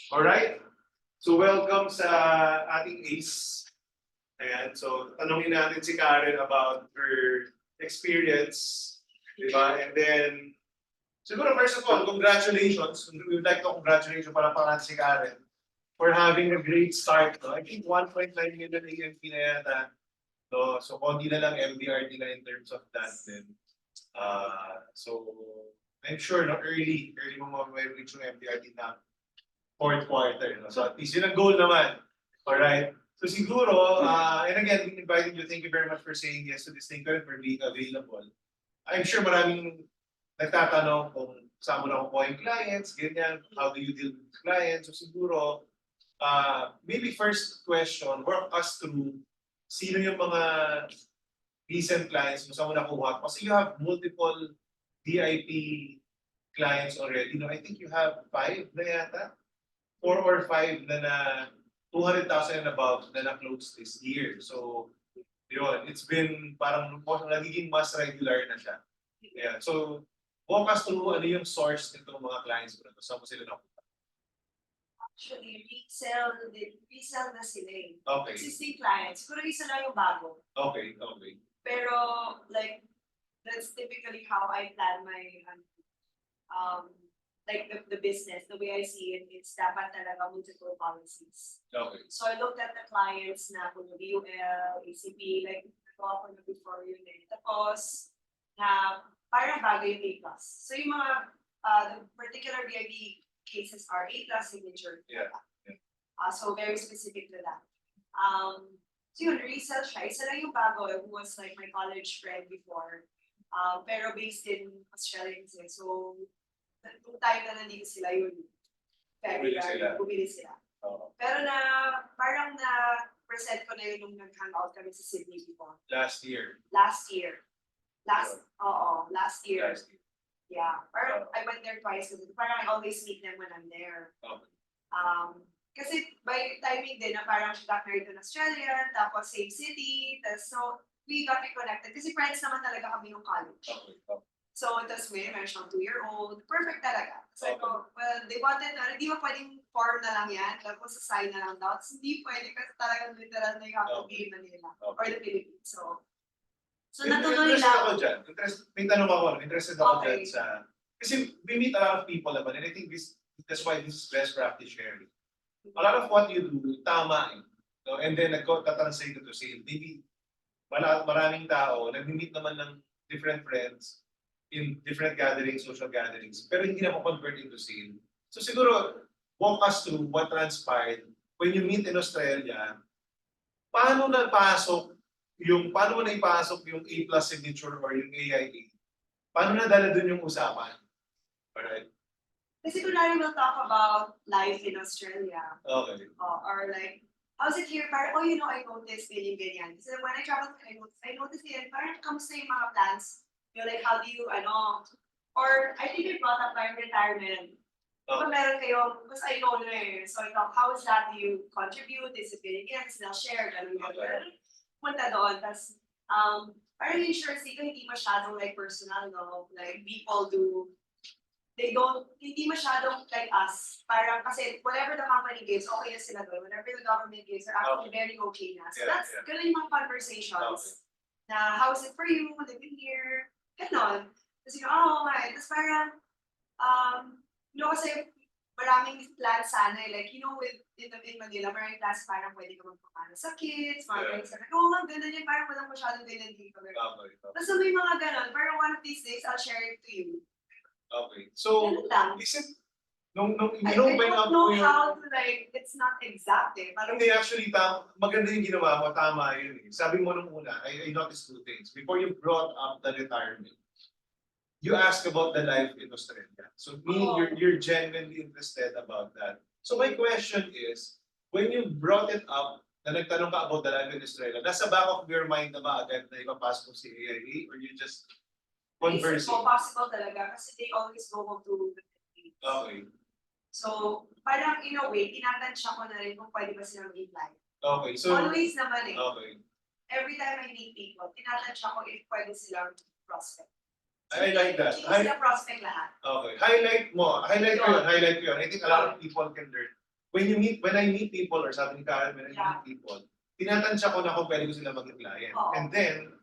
Alright? So welcome sa ating ACE. Ayan, so tanongin natin si Karen about her experience, di ba? And then, siguro first of all, congratulations. We would like to congratulate you para natin si Karen for having a great start. No? I think 1.9 million AMP na yata. So konti na lang MDRT na in terms of that then. So I'm sure no, early mo reach yung MDRT na fourth quarter. No? So at least yun ang goal naman. Alright? So siguro, and again, we invited you. Thank you very much for saying yes to this thing and for being available. I'm sure maraming nagtatanong kung saan mo na kukuha yung clients, ganyan, how do you deal with clients? So siguro, maybe first question, work us through sino yung mga recent clients mo, saan mo nakuha? Kasi you have multiple DIP clients already. No? I think you have 5 na yata. 4 or 5 na 200,000 and above na na-close this year. So, yun, it's been parang nagiging mas regular na siya. Yeah. So, walk us through ano yung source nitong mga clients mo na to. Saan mo sila nakuha? Actually, resell na sila eh. Okay. Existing clients, siguro isa lang yung bago. Okay. Pero, like, that's typically how I plan my, like the business, the way I see it, it's dapat talaga multiple policies. Okay. So I looked at the clients na kung UL, ACP, like nagawa ko na before yun eh. Tapos, na parang bagay yung A+. So yung mga, the particular VIP cases are A+ signature. Yeah. So very specific to that. So yun, resell siya. Isa lang yung bago, who was like my college friend before. Pero based in Australia kasi. So, nung time na nandito sila yun, bumili sila. Pero parang na-present ko na yun nung nag-hangout kami sa Sydney before. Last year. Last year. Yeah, parang I went there twice. Parang I always meet them when I'm there. Okay. Kasi by timing din na parang she got married in Australia, tapos same city, so we got reconnected. Kasi friends naman talaga kami yung college. Okay. So, tapos meron siyang 2-year-old. Perfect talaga. So, well, they wanted, hindi mo pwedeng form na lang yan, tapos sign na lang daw. Hindi pwede kasi talagang literal na yung kapag-game na nila. Or the Philippines. So natuloy interested lang. Ako dyan. May tanong ako. Interested ako dyan sa... Kasi we meet a lot of people naman and I think that's why this is best practice sharing. A lot of what you do, tama eh. No? And then nagko-translate to sale. Maybe maraming tao, nag-meet naman ng different friends in different gatherings, social gatherings, pero hindi na convert into sale. So siguro, walk us through what transpired when you meet in Australia. Paano mo na ipasok yung A+ signature or yung AIA? Paano na dala dun yung usapan? Alright. Kasi kunwari we'll talk about life in Australia. Okay. Or like, how's it here? Parang, I noticed ganyan. So when I traveled, I noticed it, parang kamusta yung mga plans? Like, how do you, or I think I brought up my retirement. Kung meron kayo, because I know na eh. So I thought, how is that? Do you contribute? Is it getting in? Is it share? Punta doon. Tapos, parang insurance dito, hindi masyadong like personal, no? Like, people do, hindi masyadong like us. Parang, kasi whatever the company gives, okay na sila doon. Whatever the government gives, are actually very okay na. So that's ganun yung mga conversations. Na, how is it for you? Living here? Ganon. Kasi tapos parang, kasi maraming plans sana, like, in Manila, maraming plans parang pwede ka magpapano sa kids, mga ganyan sa ganun yan, parang walang masyadong ganyan dito. Tapos may mga ganon, parang one of these days, I'll share it to you. Okay. So, is it, nung I don't know how to, like, it's not exact eh. Parang hindi, actually, maganda yung ginawa mo, tama yun eh. Sabi mo nung una, I noticed 2 things. Before you brought up the retirement, you asked about the life in Australia. So you're genuinely interested about that. So my question is, when you brought it up, na nagtanong ka about the life in Australia, nasa back of your mind na ba agad na ipapasok mo si AIA or you just conversing? It's possible talaga kasi they always go home to the Philippines. Okay. So, parang in a way, tinatansya ko na rin kung pwede ba silang mag-live. Okay, so... Always naman eh. Okay. Every time I meet people, tinatansya ko if pwede silang prospect. I like that. Hindi sila prospect lahat. Okay. Highlight ko yun. I think a lot of people can learn when I meet people, or sabi ni Karen, when I Yeah. meet people, tinatansya ko na kung pwede ko sila maging client. Oo. And then,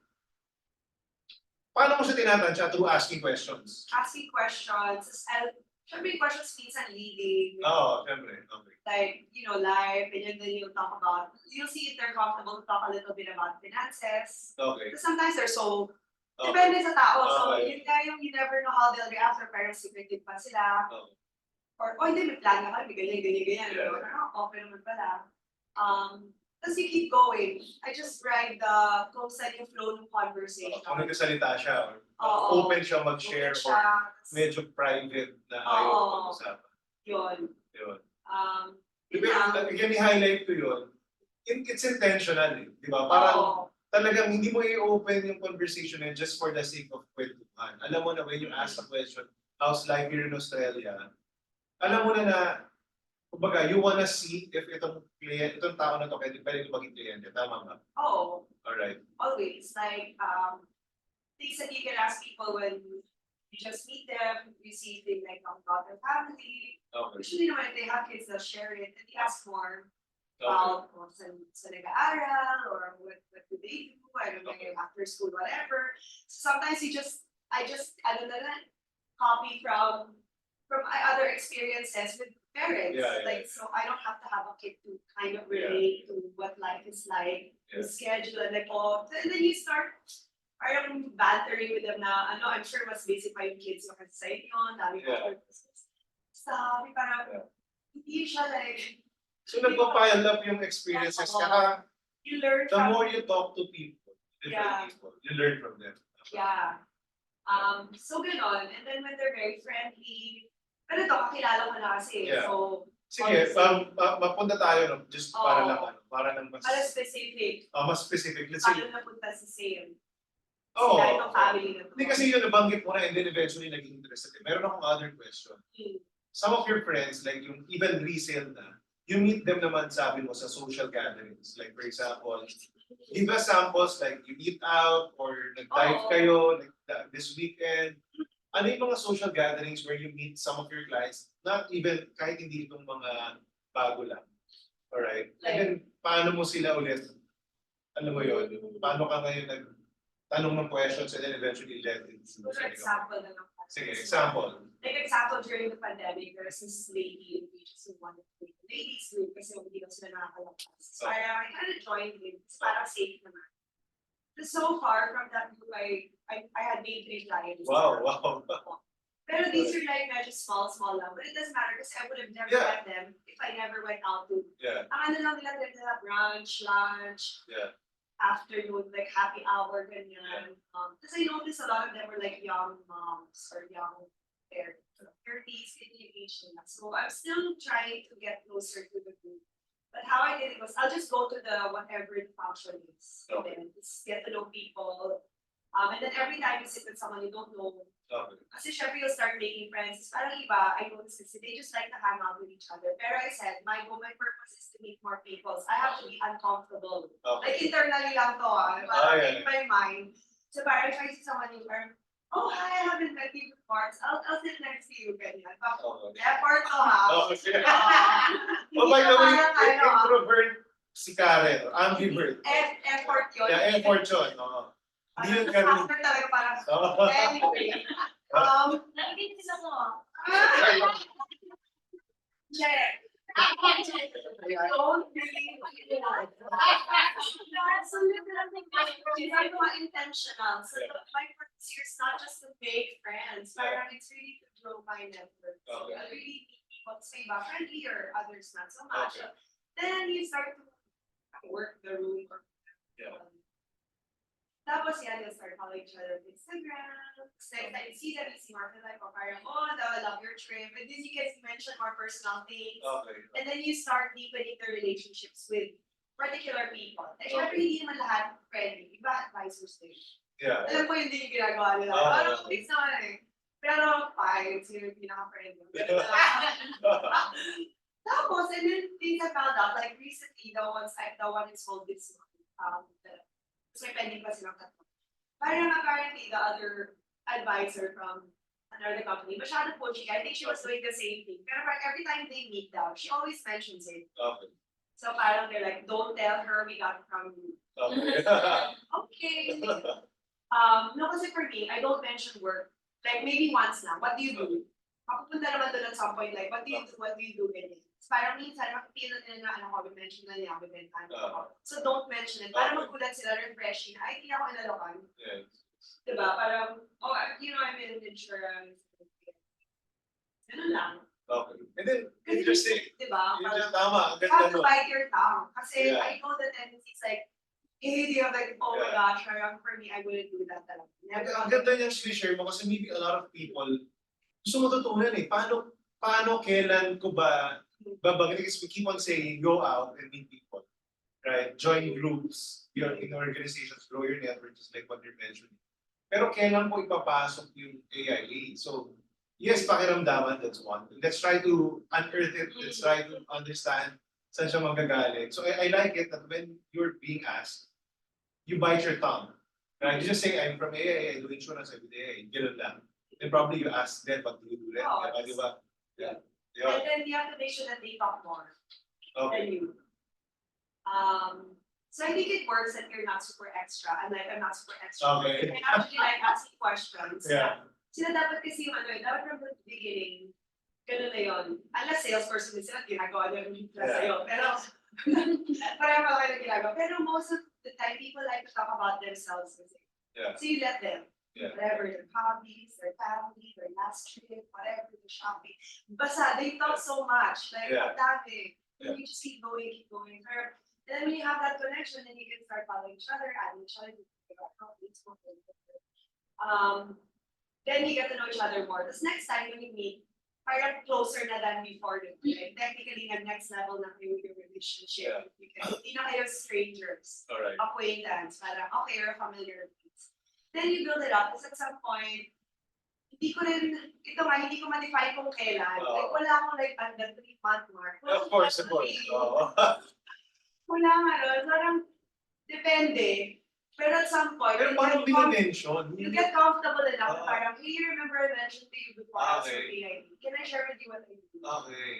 paano mo siya tinatansya? Through asking questions. Asking questions, and syempre yung questions minsan leading, Oo, syempre. Okay. like, life, and then you'll talk about, you'll see if they're comfortable to talk a little bit about finances. Okay. Because sometimes they're so, Okay. depende sa tao. So, Okay. yun nga yung you never know how they'll react, or parang secretive pa sila. Okay. Or, oh, hindi, may plan na kami, ganyan. Yeah. Okay naman pala. Tapos you keep going. I just ride the close like yung flow ng conversation. Kung nagkasalita siya, or Oo. open siya mag-share, Okay or siya. medyo private na ayaw Oo. mag-usapan. Yun. Yun. Yun Diba, lang. again, i-highlight ko yun. It's intentional, eh. Di ba? Parang, Oo. talagang hindi mo i-open yung conversation na just for the sake of kwentuhan. Alam mo na when you ask a question, how's life here in Australia? Alam mo na, kumbaga, you wanna see if itong tao na to pwede maging kliyente. Tama ba? Oo. Alright. Always. Like, things that you can ask people when you just meet them, you see things like about their family. Okay. Usually naman if they have kids, they'll share it and they ask more Okay. about kung sa nag-aaral, or what do they do, I don't know, Okay. after school, whatever. So sometimes I just copy from other experiences with parents. Yeah. Like, so I don't have to have a kid to kind of Yeah. relate to what life is like, the Yeah. schedule, and like, and then you start parang bantering with them na, I'm sure mas busy pa yung kids yung kasi sa inyo, dami Yeah. pa. Sabi parang, Yeah. hindi siya like, So nagpapile up yung experiences, Oo. kaya you learn the from, more you talk to people, different Yeah. people, you learn from them. yeah. So ganon, and then when they're very friendly, pero ito, kakilala ko na kasi, Yeah. so, Sige, mapunta tayo, no? Just para Oo. lang, para lang mas, para specific, mas specific. Let's say, paano napunta si Sam? Oo. Sila itong family na to. Hindi kasi yun, nabanggit mo na, and then eventually naging interested. Meron akong other question. Hmm. Some of your friends, like yung even resale na, you meet them naman, sabi mo, sa social gatherings. Like for example, give us samples, like you eat out, or nag-dive Oo. kayo, like this weekend. Ano yung mga social gatherings where you meet some of your clients, not even, kahit hindi itong mga bago lang. Alright? And then, paano mo sila ulit, alam mo yun, paano ka ngayon nag-tanong ng questions and then eventually led into For example na lang. Sige, example. Like example, during the pandemic, there's this lady in Beaches who wanted to make a ladies group kasi hindi daw sila nakakalabas. So I kind of joined in, it's parang safe naman. But so far from that group, I had made 3 clients. Wow. Pero these are like medyo small lang. But it doesn't matter because I would have never Yeah. met them if I never went out to. Yeah, Ang ano lang nila brunch, lunch, yeah, afternoon, like happy hour, ganyan. Because I noticed a lot of them were like young moms or young parents, 30s, in the age nila. So I'm still trying to get closer to the group. But how I did it was I'll just go to the whatever the function is. And then just get to know people. And then every time you sit with someone you don't know, okay. kasi syempre you'll start making friends. Parang iba, I noticed this, they just like to hang out with each other. Pero I said, my purpose is to meet more people. So I have to be uncomfortable. Like Okay. internally lang to, parang yeah. in my mind. So parang if I see someone new, parang, oh hi, I haven't met you before. So I'll sit next to you, ganyan. Okay. Effort to ha. Okay. Hindi Oh, by the ka way, parang introvert si Karen, ambivert. effort yun. Yeah, effort yun. Oo. Hindi yun Karen. After talaga parang, Oo. anyway. Nakikita sila mo. Check. Don't really. Ginagawa intentional. So my purpose here is not just to make friends, parang it's really to grow my network. So Okay. I really meet people sa iba, friendly or others not so much. Okay. Then you start to work the room or Yeah. tapos yan, you'll start following each other on Instagram. Next time you see them, you see more like, oh, parang, oh, I love your trip. And then you guys mention more personal things. Okay. And then you start deepening the relationships with particular people. And syempre, Okay. hindi naman lahat friendly. Iba advisors din. Yeah. Alam ko hindi yung ginagawa nila. Ah, Parang okay. mix naman eh. Pero fine, sino yung pinaka-friendly. Tapos, and then things I found out, like recently, the one is called this one. So may pending pa silang tatlo. Parang apparently the other advisor from another company, masyado pushy. I think she was doing the same thing. Pero parang every time they meet down, she always mentions it. Okay. So parang they're like, don't tell her we got it from you. Okay. Okay. No, kasi for me, I don't mention work. Like maybe once lang, what do you do? Mapupunta naman doon at some point, like, what do you do, ganyan. So, parang minsan, makikita nila na, ano ko, mention na niya, so don't mention it. Para magulat sila, refreshing. Ay, hindi ako inalokan. Yeah. Diba? Parang, oh, I'm in insurance. Ganun lang. Okay. And then, Kasi, interesting. diba? Yun Parang, yung tama. Ang you have ganda to nun. bite your tongue. Kasi Yeah. I know the tendencies like, you're like, oh my Yeah. gosh, parang for me, I wouldn't do that talaga. Never Ang on ganda niya share mo kasi maybe a lot of people gusto mo tutunan eh. Paano, kailan ko ba babagay? Because we keep on saying, go out and meet people. Right? Join groups, you're in organizations, grow your network, just like what you're mentioning. Pero kailan mo ipapasok yung AIA? So, yes, pakiramdaman, that's one. Let's try to unearth it. Let's try to understand saan siya magagaling. So, I like it that when you're being asked, you bite your tongue. Right? You just say, I'm from AIA, I do insurance, I do AIA. Ganun lang. Then probably you ask them, what do you do then? Oh, Di ba? Yeah. And then you have to make sure that they talk more Okay. than you. So I think it works that you're not super extra. I'm not super extra. Okay. And actually like asking questions. Yeah. Sila dapat kasi yung dapat from the beginning, ganun na yun. Unless salesperson din sila, ginagawa nyo yung Yeah. sa'yo. Pero, parang mga kayo ginagawa. Pero most of the time, people like to talk about themselves kasi. Yeah. So you let them. Yeah. Whatever, their hobbies, their family, their last trip, whatever, the shopping. Basta, they talk so much. Like, Yeah. ang dami. Yeah. You just keep going. And then when you have that connection, then you can start following each other, adding each other. Then you get to know each other more. This next time when you meet, parang closer na than before. Like, technically, the next level na kayo yung relationship. Yeah. Because hindi na kayo strangers. Alright. Acquaintance. Parang, okay, you're familiar with this. Then you build it up. Tapos at some point, hindi ko ma-define kung kailan. Like, wala akong like, at the 3-month mark. Of course. Oo. Wala nga ron. Parang, depende. Pero at some point, Pero parang mention. you get comfortable enough. Oo. Parang, hey, you remember I mentioned to you before I was Okay. with AID. Can I share with you what I do? Okay.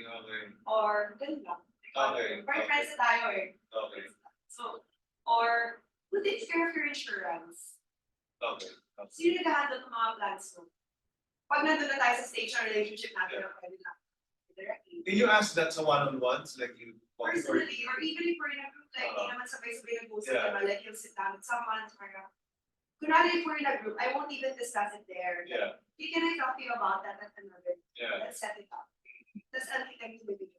Or, ganun lang. Okay. Parang friends na tayo eh. Okay. So, or, who takes care of your insurance? Okay. Sino nag-handle ng mga plans mo? Pag nandun na tayo sa stage ng relationship natin, na pwede na directly. Can you ask that sa one-on-ones? Like you Personally, or even if we're in a group, like, hindi naman sabay-sabay nag-usap, Yeah. diba? Like, you'll sit down with someone, parang, kunwari if we're in a group, I won't even discuss it there. Yeah. Hey, can I talk to you about that at another? Yeah. Let's set it up. That's anything to do.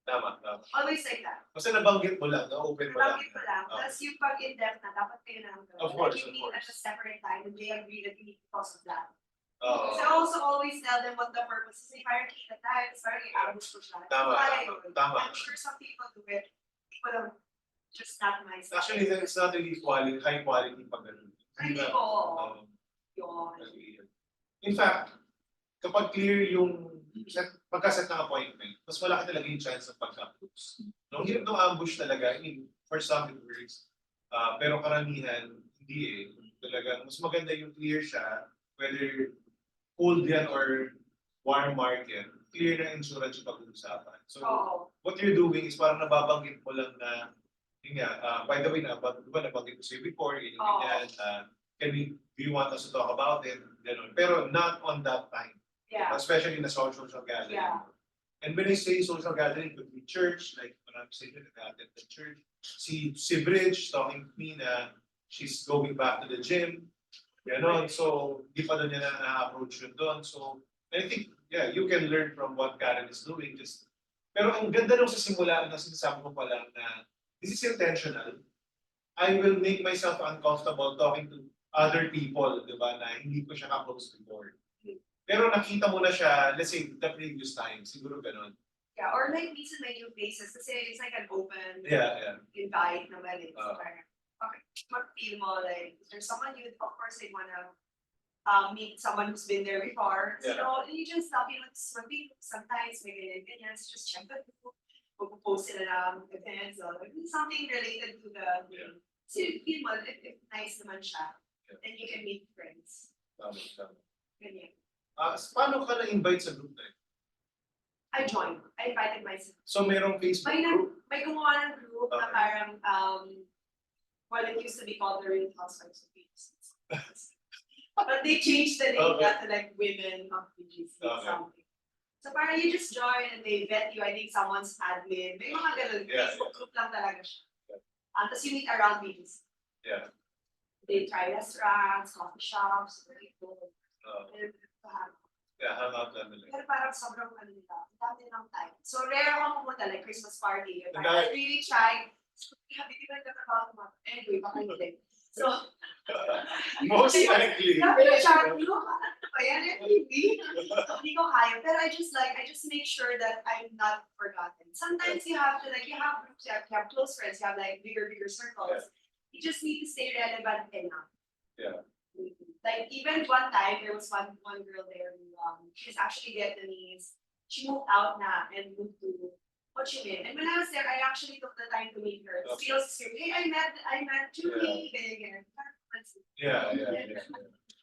Tama. Always like that. Basta nabanggit mo lang, na-open mo lang. Nabanggit ko lang. Okay. Tapos yung pag-in-depth na, dapat kayo na lang. Of course, Like, you of meet at course. a separate time, and they agree that you need to talk of that. Oo. So also always tell them what the purpose is. Parang kita tayo, parang i-ambush ko siya. Tama. Kaya yun. Tama. I'm sure some people do it. People are just not my style. Actually, it's not really high quality pag ganun. Hindi ko. Yun. In fact, kapag clear yung pagkaset ng appointment, mas malaki talaga yung chance ng pagka-close. No, hirap ng ambush talaga. I mean, for some it works. Pero karamihan, hindi eh. Talaga, mas maganda yung clear siya, whether cold yan or warm market, clear na insurance yung pag-uusapan. So, Oo. what you're doing is parang nababanggit mo lang na, yun nga, by the way, nabanggit ko sa'yo before, yun yung Oo. ganyan, do you want us to talk about it? Ganun. Pero not on that time. Yeah. Especially in a social gathering. Yeah. And when I say social gathering, it could be church, like when I'm saying at the church. Si Bridge talking to me na she's going back to the gym. Ganon. So, di pa doon niya na-approach yun doon. So, I think, yeah, you can learn from what Karen is doing. Pero ang ganda nung sa simula na sinasabi ko pa lang na this is intentional. I will make myself uncomfortable talking to other people, di ba, na hindi ko siya ka-close before. Pero nakita mo na siya, let's say, the previous time, siguro ganon. Yeah, or like minsan may new faces kasi it's like an open Yeah. invite naman eh. So Ah. parang, okay, mag-feel mo like, if there's someone you, of course, they wanna meet someone who's been there before. Yeah. So, you just stop, you know, swimming, sometimes may ganyan, so just check it. Magpo-post sila ng events or something related to the Yeah. So, feel mo, if nice naman siya, Yeah. then you can meet friends. Tama. Ganyan. Paano ka na-invite sa group na yun? I joined. I invited myself. So merong Facebook May, group? may gumawa ng group na Okay. parang, well, it used to be called the Real Housewives of BGC. But they changed the name Okay. to like Women of BGC or Okay. something. So parang you just join and they vet you. I think someone's admin. May mga ganun. Yeah, Facebook group lang talaga siya. Yeah. Tapos you meet around BGC. Yeah. They try restaurants, coffee shops, people. And, Yeah, hang out lang nila. pero parang sobrang ano nila, ang dami ng time. So rare ako pumunta, like Christmas party. Ang Parang I dami. really tried. So, happy di ba nagkakaroon mo? Anyway, baka hindi. So, Most likely. sabi ko siya, ano ba yan? MTV? So, hindi ko kaya. Pero I just make sure that I'm not forgotten. Sometimes you have groups, you have close friends, you have like bigger circles. You just need to stay relevant enough. Yeah. Like even one time, there was one girl there who she's actually Vietnamese. She moved out na and moved to Ho Chi Minh. And when I was there, I actually took the time to meet her. Okay. Still scream, hey, I met Julie. Ganyan. Yeah.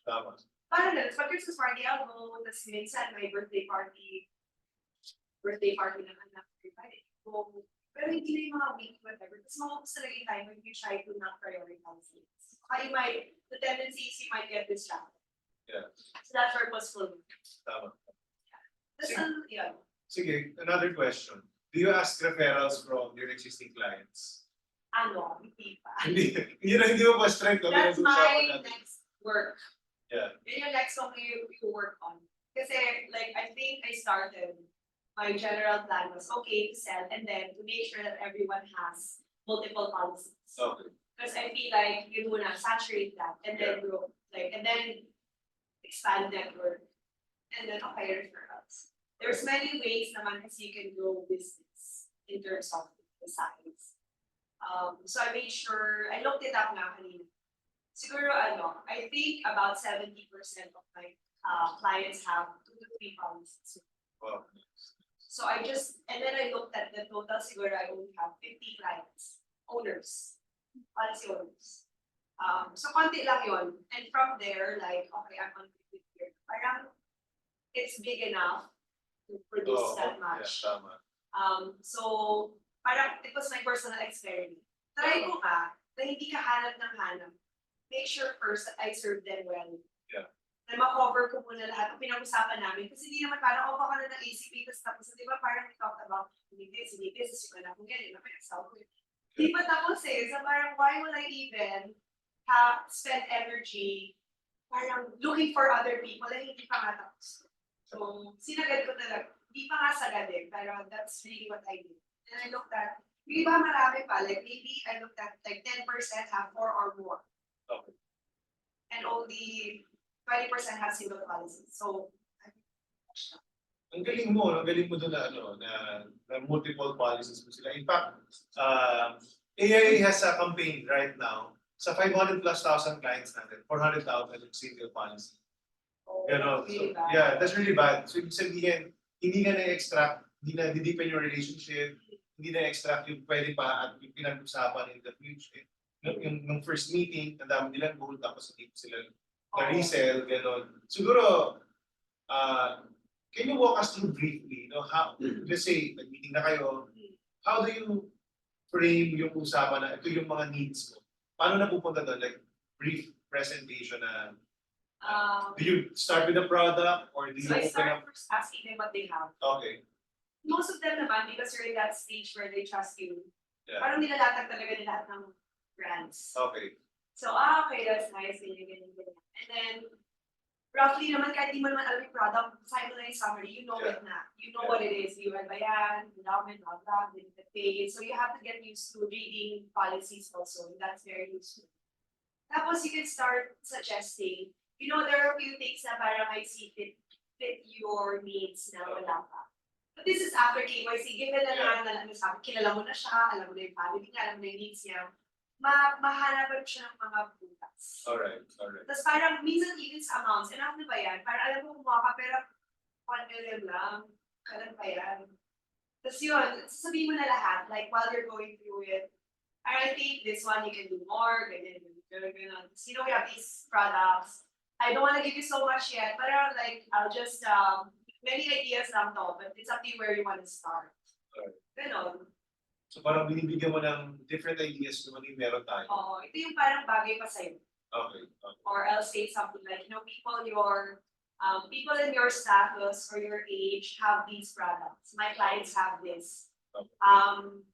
Tama. Parang ganun. Pag Christmas party, I'll go. Tapos minsan may birthday party ng anak ko. Go. Pero hindi na yung mga week, whatever. Tapos maubos talaga yung time when you try to not prioritize it. The tendency is you might get distracted. Yeah. So that's purposeful. Tama. Tapos, yun. Sige, another question. Do you ask referrals from your existing clients? Ano, hindi pa. Hindi mo pa strength. That's my next work. Yeah. Yun yung next one you work on. Kasi, like, I think I started, my general plan was, okay, to sell, and then to make sure that everyone has multiple policies. Okay. Because I feel like you wanna saturate that, and then grow, and then expand network, and then okay, referrals. There's many ways naman kasi you can grow business in terms of the size. So I made sure, I looked it up nga kanina. Siguro I think about 70% of my clients have 2 to 3 policies. Wow. So and then I looked at the total, siguro I only have 50 clients, policy owners. So konti lang yun. And from there, like, okay, I'm on 50 here. Parang it's big enough to produce that much. Yeah, tama. So parang it was my personal experiment. Try ko na hindi ka hanap ng hanap. Make sure first that I serve them well. Yeah. Na ma-cover ko muna lahat ng pinag-usapan namin. Kasi hindi naman parang, baka na ng ACP, tapos di ba parang we talked about, hindi this, yung anak mo ganyan, napag-asawa ko. Di ba tapos so parang why would I even spend energy parang looking for other people na hindi pa nga tapos. So, sinagad ko talaga. Hindi pa nga sagad pero that's really what I did. And I looked at, yung iba marami pa, like maybe I looked at like 10% have 4 or more. Okay. And only 20% have single policies. So, Ang galing mo doon na multiple policies mo sila. In fact, AIA has a campaign right now sa 500,000+ clients natin, 400,000 yung single policy. Ganon. So, yeah, that's really bad. So, ibig sabihin, hindi ka na-extract, hindi na di-deepen yung relationship, hindi na-extract yung pwede pa at yung pinag-usapan in the future. Yung first meeting, ang dami nilang goal, tapos hindi sila na-resell, ganon. Siguro, can you walk us through briefly, how, let's say, nag-meeting na kayo, how do you frame yung usapan na ito yung mga needs mo? Paano na pupunta doon? Like, brief presentation na, do you start with the product or do you so I open start up? first asking them what they have. Okay. Most of them naman, because you're in that stage where they trust you, Yeah. parang nilalatag talaga nila lahat ng brands. Okay. So, okay, that's nice, ganyan. And then, roughly naman, kahit di mo naman alam yung product, sign mo na yung summary, you know it na. You know what it is, you ba yan, endowment, blah, blah, benefit pay. So you have to get used to reading policies also, and that's very useful. Tapos you can start suggesting, there are a few things na parang I see fit your needs na wala pa. But this is after KYC, given na naman na sabi, kilala mo na siya, alam mo na yung family niya, alam mo na yung needs niya, mahanapan siya ng mga butas. Alright. Tapos parang minsan even sa amounts, enough na ba yan? Parang alam mo kumuha ka, pero 1 million lang, kailan pa yan? Tapos yun, sasabihin mo na lahat, like while you're going through it, I think this one you can do more, ganyan. Tapos we have these products, I don't wanna give you so much yet, but like, I'll just, many ideas lang to, but it's up to you where you wanna start. Alright. Ganon. So parang binibigyan mo ng different ideas kung ano yung meron tayo. Oo, ito yung parang bagay pa sa'yo. Okay. Okay. Or I'll say something like, people in your status or your age have these products. My clients have this. Okay.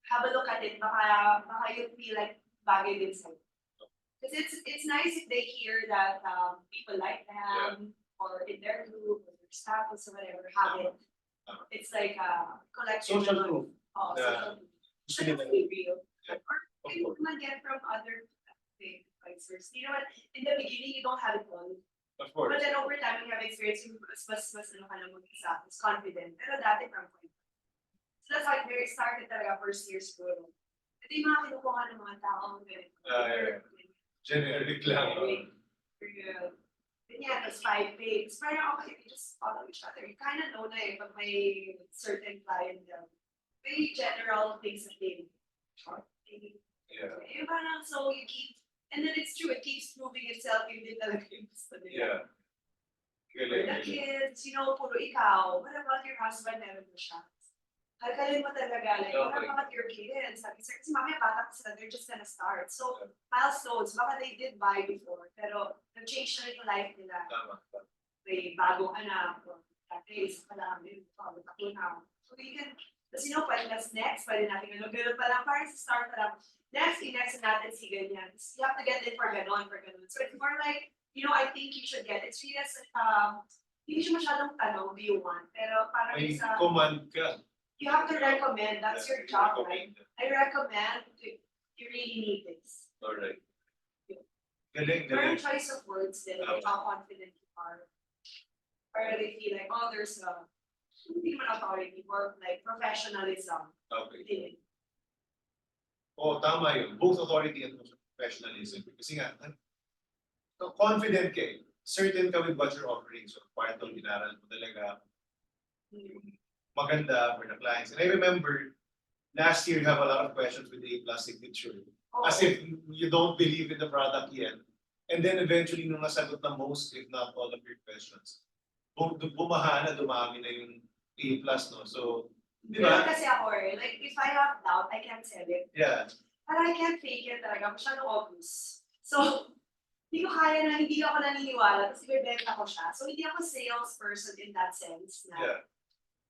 Have a look at it. Baka you feel like bagay din sa'yo. Because it's nice if they hear that people like them or in their group or their status or whatever have it. It's like a collective. Social proof. Oh, Yeah. social proof. Gusto Should nila. be real. Yeah. Or Of you course. can get from other advisors. You know what? In the beginning, you don't have it all. Of course. But then over time, when you have experience, you mas ano ka na mag-isa, mas confident. Pero dati from point. So that's how it started talaga first year school. Ito yung mga kinukuha ng mga tao. Yeah. Generic lang. Ganyan, tapos 5 days. Parang okay, we just follow each other. You kind of know na eh, pag may certain clientele. May general things that they Yeah. eh, parang so you keep, and then it's true, it keeps proving itself, yun din talaga yung gusto nila. Yeah. For Galing. the kids, puro ikaw. What about your husband? Meron mo siya. Kalkalin mo talaga, like, what Okay. about your kids? Sabi, sir, kasi mamaya bata pa sila, they're just gonna start. So, milestones, baka they did buy before, pero nag-change na rin yung life nila. Tama. May bagong anak, or dati, isa pa lang, may tatlo na. So, you can, kasi pwede nas next, pwede natin ganun pa lang, parang sa start pa lang. Next natin si ganyan. You have to get it for ganon. So, it's more like, I think you should get it. It's really as, hindi siya masyadong tanong, do you want? Pero parang May sa, command ka. you have to recommend, that's your job, right? Recommend. I recommend, you really need this. Alright. Galing, Learn galing. choice of words then, Okay. how confident you are. Or they feel like, oh, there's a, hindi man authority, more like professionalism. Okay. Din. Oo, tama yun. Both authority and professionalism. Kasi nga, confident ka eh. Certain ka with what you're offering. So, part ng ginaral mo talaga yung maganda for the clients. And I remember, last year you have a lot of questions with A+ signature. Oh, As if you don't believe in the product yet. And then eventually, nung nasagot na most, if not all of your questions, bumaha na, dumami na yung A+, no? So, di Ganun ba? kasi ako eh. Like, if I have doubt, I can't sell it. Yeah. But I can't fake it talaga. Masyadong obvious. So, hindi ko kaya na, hindi ako naniniwala kasi bebenta ko siya. So, hindi ako salesperson in that sense na. Yeah.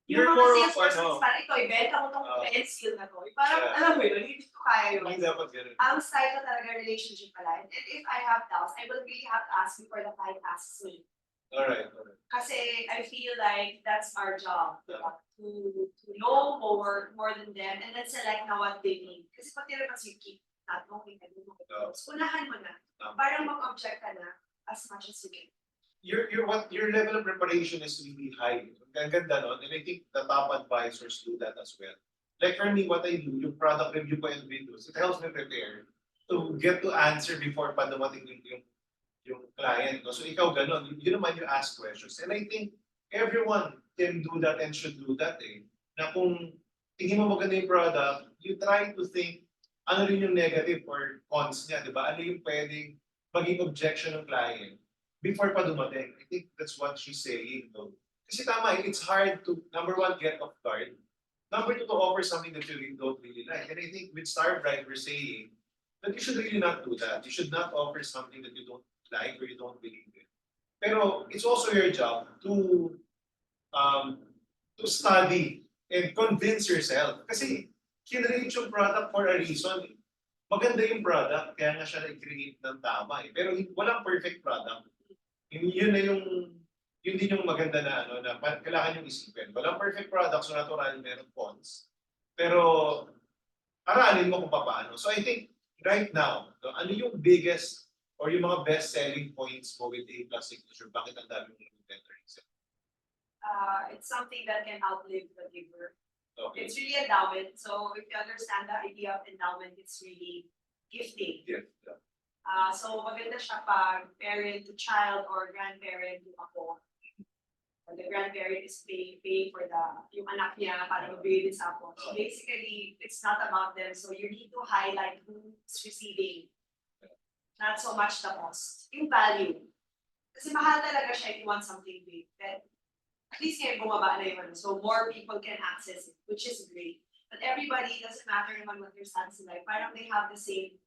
Yung You're mga more of salesperson, ano, parang ito, ibenta ko tong pencil na to. Parang, Yeah. alam mo yun, hindi ko kaya yun. hindi dapat ganun. Ang style ko talaga relationship pala. And if I have doubts, I will really have to ask you for the client asks me. Alright. Kasi I feel like that's our job, diba? To know more than them and then select na what they need. Kasi pag tira kasi you keep not knowing and you know. Yeah. So unahan mo na. Tama. Parang mag-object ka na as much as you can. Your level of preparation is really high. Ang ganda nun. And I think the top advisors do that as well. Like for me, what I do, yung product review ko and videos, it helps me prepare to get to answer before pa dumating yung client. No? So ikaw ganun, yun naman you ask questions. And I think everyone can do that and should do that eh. Na kung tingin mo maganda yung product, you try to think ano rin yung negative or cons niya, di ba? Ano yung pwedeng maging objection ng client before pa dumating. I think that's what she's saying though. Kasi tama, it's hard to, number one, get off guard. Number two, to offer something that you really don't really like. And I think with Starbright, we're saying that you should really not do that. You should not offer something that you don't like or you don't believe in. Pero it's also your job to study and convince yourself. Kasi kinreate yung product for a reason. Eh. Maganda yung product, kaya nga siya nag-create ng tama. Eh. Pero walang perfect product. Yun na yun din yung maganda na na kailangan yung isipin. Walang perfect product, so natural meron cons. Pero aralin mo kung paano. So I think right now, ano yung biggest or yung mga best-selling points mo with A+ signature? Bakit ang dami mong inventories? It's something that can outlive the giver. Okay. It's really endowment. So if you understand the idea of endowment, it's really gifting. Yeah. So maganda siya pag parent to child or grandparent to apo. The grandparent is paying for yung anak niya para mabili din sa apo. So basically, it's not about them. So you need to highlight who's receiving. Not so much the cost. Yung value. Kasi mahal talaga siya if you want something big. But at least ngayon bumaba na yun. So more people can access it, which is great. But everybody, doesn't matter naman what their status in life, parang they have the same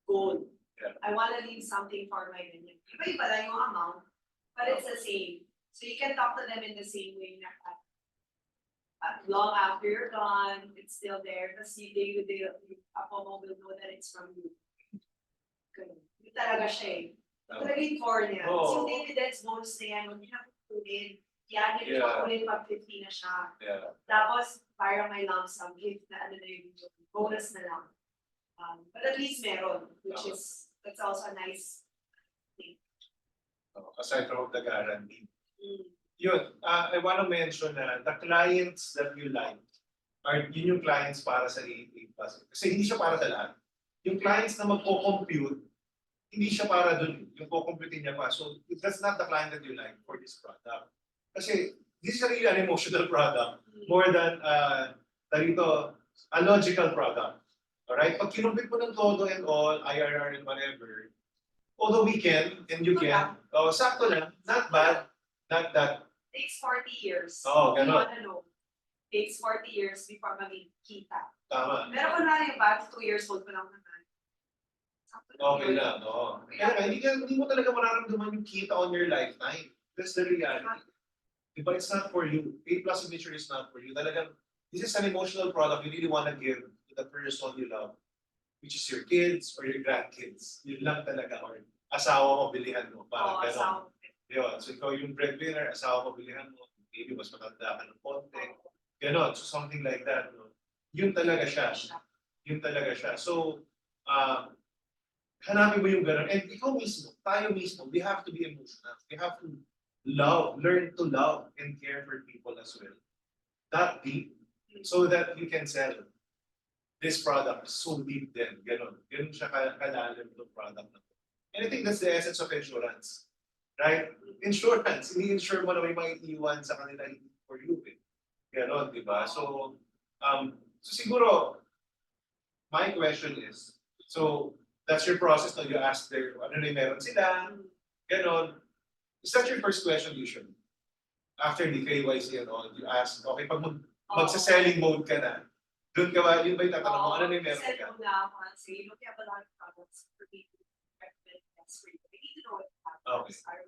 goal. Yeah. I want to leave something for my ganyan. Iba-iba lang yung amount, but it's the same. So you can talk to them in the same way na long after you're gone, it's still there. Kasi they Apomo will know that it's from you. Ganun. Yun talaga siya eh. Talaga yung core niya. Oo. Kasi yung dividends bonus na yan, huwag niya kukunin. Yan, hindi Yeah. yeah. Kukunin pag 50 na siya. Yeah. Tapos, parang may lump sum gift na ano na yung bonus na lang. But at least meron, which Okay. is, that's also a nice thing. Aside from the guarantee. Mm. Yun, I want to mention na the clients that you like are yun yung clients para sa 88+. Kasi hindi siya para sa lahat. Yung clients na magpo-compute, hindi siya para dun. Yung po-compute niya pa. So, that's not the client that you like for this product. Kasi this is really an emotional product more than dito, a logical product. Alright? Pag kinumpit mo ng todo and all, IRR and whatever, although we can, and you can, sakto lang, not bad, not that. Takes 40 years. Oo, You ganun. wanna know. Takes 40 years before maging kita. Tama. Pero kung nari yung bag, 2 years old pa lang naman. Sakto Okay yun. lang, oo. Kaya hindi mo talaga mararamdaman yung kita on your lifetime. That's the reality. Diba, it's not for you. A+ signature is not for you. Talagang, this is an emotional product you really want to give to the person you love, which is your kids or your grandkids. Yun lang talaga. Or asawa mo, bilihan mo. Parang Oo, gano'n. sound. Yun. So ikaw yung breadwinner, asawa mo, bilihan mo. Maybe mas matanda ka ng konti. Ganon. So something like that. No? Yun talaga siya. Yun talaga siya. So, hanapin mo yung gano'n. And ikaw mismo, tayo mismo, we have to be emotional. We have to love, learn to love and care for people as well. That deep. So that you can sell this product so deep then. Ganon. Ganon siya kalalim ng product na to. And I think that's the essence of insurance. Right? Insurance. Ini-insure mo na may mga iiwan sa kanila for you. Ganon, di ba? So siguro, my question is, so that's your process na you ask their, ano na yung meron sila, ganon. Is that your first question usually? After the KYC and all, you ask, okay, pag magsa-selling mode ka na, doon ka ba, yun ba yung tatanong mo, ano na yung meron ka? Sell mo na ako kasi you don't have a lot of products for people to recommend that's for you. We need to know what products are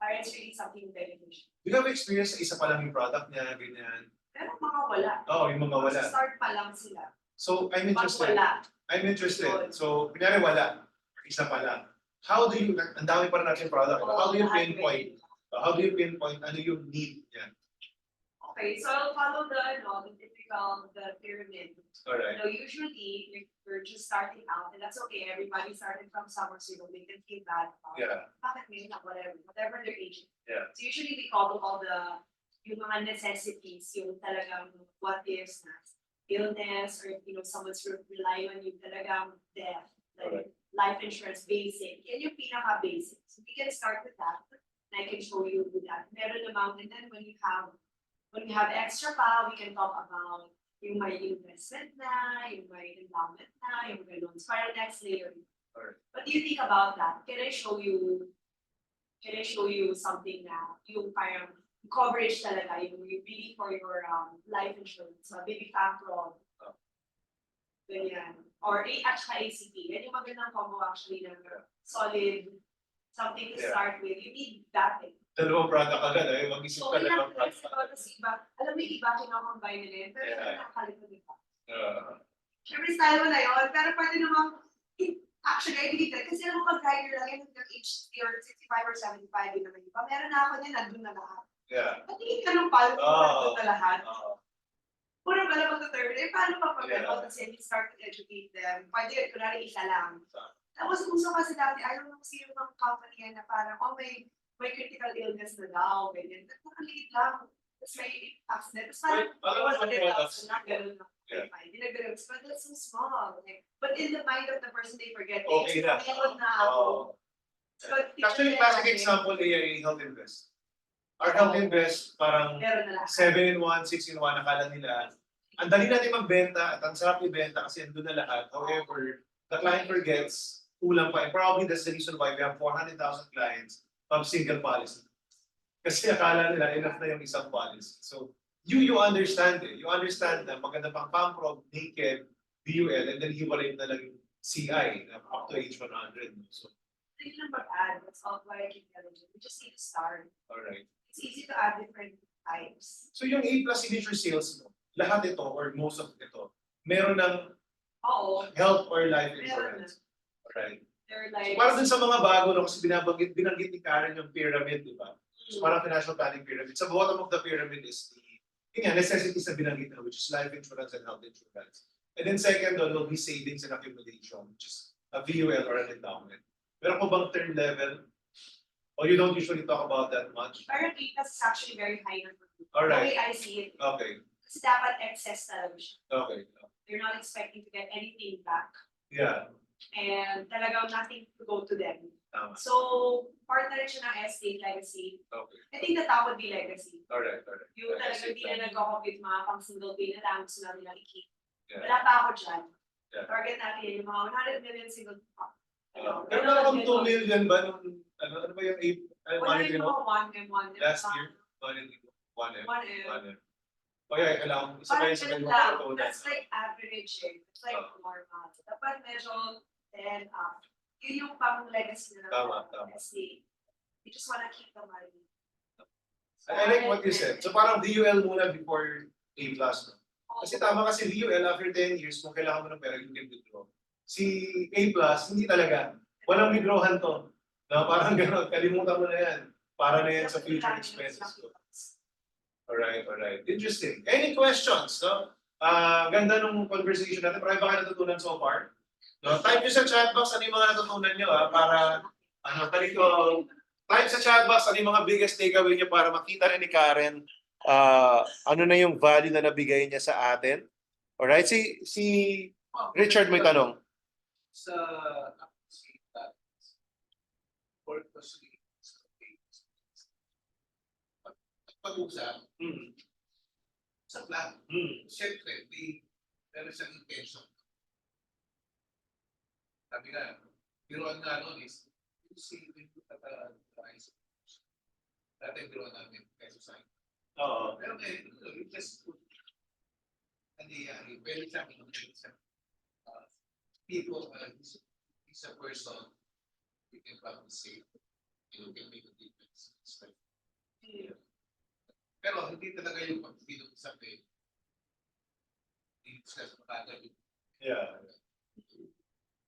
para it's really something beneficial. Do you have experience sa isa pa lang yung product niya, ganyan? Pero mga wala. Oo, yung mga wala. Start pa lang sila. So, I'm Pag interested. wala. I'm interested. So, kunyari wala, isa pa lang. How do you, ang dami pa rin natin product, how do you pinpoint? How do you pinpoint ano yung need niya? Okay, so I'll follow the typical pyramid. Alright. Usually if we're just starting out, and that's okay. Everybody started from somewhere, so they can feel bad about Yeah. bakit may not whatever their age. Yeah. So usually we cover all yung mga necessities, yung talagang what ifs na illness or someone's relying on you talagang death, like life insurance basic. Yan yung pinaka-basic. So we can start with that. And I can show you that. Meron amount, and then when you have extra pa, we can talk about yung may investment na, yung may endowment na, yung ganun. So para next layer. Alright. What do you think about that? Can I show you something na yung parang coverage talaga, yung really for your life insurance, so baby factor, ganyan. Or at saka ACP. Yan yung magandang combo actually ng solid, something to start with. You need that thing. Dalawang product agad, mag-isip So, ka na ng kailangan product. kasi iba, alam mo yung iba, kinakombine nila yun, pero nakakalimutan nila. Siyempre, style mo na yun, pero pwede naman, actually, I believe that, kasi alam mo pag-driver lang yun, ng age 65 or 75, yun naman iba. Meron na ako niya, nandun na lahat. Yeah. Patingin ka ng palto, nandun na lahat. Puro ba na mag-third, paano pa pag-ano, kasi you start to educate them, pwede, kunwari isa lang. Tapos, uso kasi dati, ayaw mo kasi yung mga company yan na parang, may critical illness na daw, ganyan. Nakaliit lang. Tapos may accident. Tapos parang, ganun lang. Dinagdagan. But that's so small. But in the mind of the person, they forget. Okay na. Meron na ako. Actually, classic example, ay Health Invest. Our Health Invest, parang Meron na lahat. 7-in-1, 6-in-1, akala nila. Ang dali natin magbenta at ang sarap ibenta kasi andun na lahat. However, the client forgets kulang pa. And probably that's the reason why we have 400,000 clients of single policy. Kasi akala nila enough na yung isang policy. So, you understand it. You understand na maganda pang PAMPRO, naked, BUL, and then hiwalay na lang yung CI up to age 100. So, Yun lang mag-add, that's all very intelligent. We just need to start. alright. It's easy to add different types. So yung A+ signature sales mo, lahat ito or most of ito, meron ng Oo, health or life meron na. insurance. Alright. They're So like. para dun sa mga bago, no, kasi binanggit ni Karen yung pyramid, di ba? So parang financial planning pyramid. Sa bottom of the pyramid is the necessities na binanggit na, which is life insurance and health insurance. And then second doon will be savings and accumulation, which is a VUL or an endowment. Meron ko bang third level? Or you don't usually talk about that much? Parang itas is actually very high number. Alright. The way I see it, Okay. kasi dapat excess talaga siya. Okay. They're not expecting to get anything back. Yeah. And talagang nothing to go to them. Tama. So, part na rin siya ng estate legacy. Okay. I think the top would be legacy. Alright. Yung talagang hindi na nagko-compute mga pang single pay na lang, gusto lang nilang i-keep. Yeah. Wala pa ako dyan. Yeah. Target natin yun, yung mga 100 million single Pero meron 2 million ba nung ano ba yung 8 Wala money yung mo mga 1M. last year? 1M. 1M. 1M. O yeah, kailangan isa pa Parang yung sa ganun ganun lang. patutunan. That's like average eh. It's like Oh. normal. Dapat medyo 10 up. Yun yung pang legacy na Tama, tama. estate. You just wanna keep the money. I like what you said. So parang VUL muna before A+. No? Kasi tama kasi VUL after 10 years, kung kailangan mo ng pera, you can withdraw. Si A+, hindi talaga. Walang withdrawhan to. No, parang gano'n, kalimutan mo na yan. Para na yan sa future expenses ko. Alright. Interesting. Any questions? No? Ganda nung conversation natin. Marami ba kayo natutunan so far? No? Type nyo sa chat box ano yung mga natutunan nyo para type sa chat box ano yung mga biggest takeaway nyo para makita rin ni Karen ano na yung value na nabigay niya sa atin. Alright? Si Richard may tanong. Sa purposely pag-usap sa plan. Siyempre, there is an intention. Sabi nga, biruan nga nun is, you see, when you look at the eyes, dati biruan namin kay society. Oo. Pero ngayon, you just put, pwede siya people, he's a person, you can probably say, you can make a difference. Pero hindi talaga yung pag-video sabi, i-discuss mo kagad. Yeah.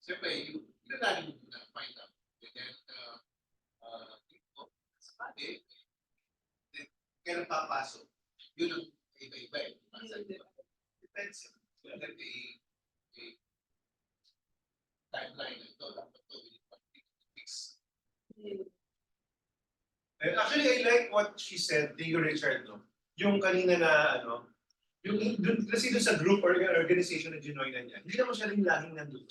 Siyempre, yung pinadali mo muna, find out. And then, sabi, kailan papasok? Yun ang iba-iba eh. Depends. Whether a timeline na ito, dapat ito, fix. And actually, I like what she said, thank you, Richard, no? Yung kanina na, kasi doon sa group or organization na ginoy na niya, hindi naman siya rin laging nandun.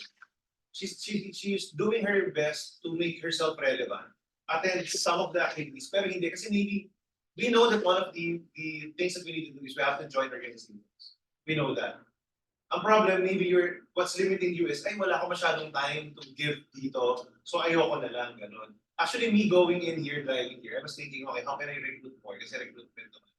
She's doing her best to make herself relevant, attend some of the activities, pero hindi, kasi maybe, we know that one of the things that we need to do is we have to join organizations. We know that. Ang problem, maybe what's limiting you is, ay, wala ko masyadong time to give dito, so ayoko na lang, ganun. Actually, me going in here, driving here, I was thinking, okay, how can I recruit more? Kasi recruitment naman.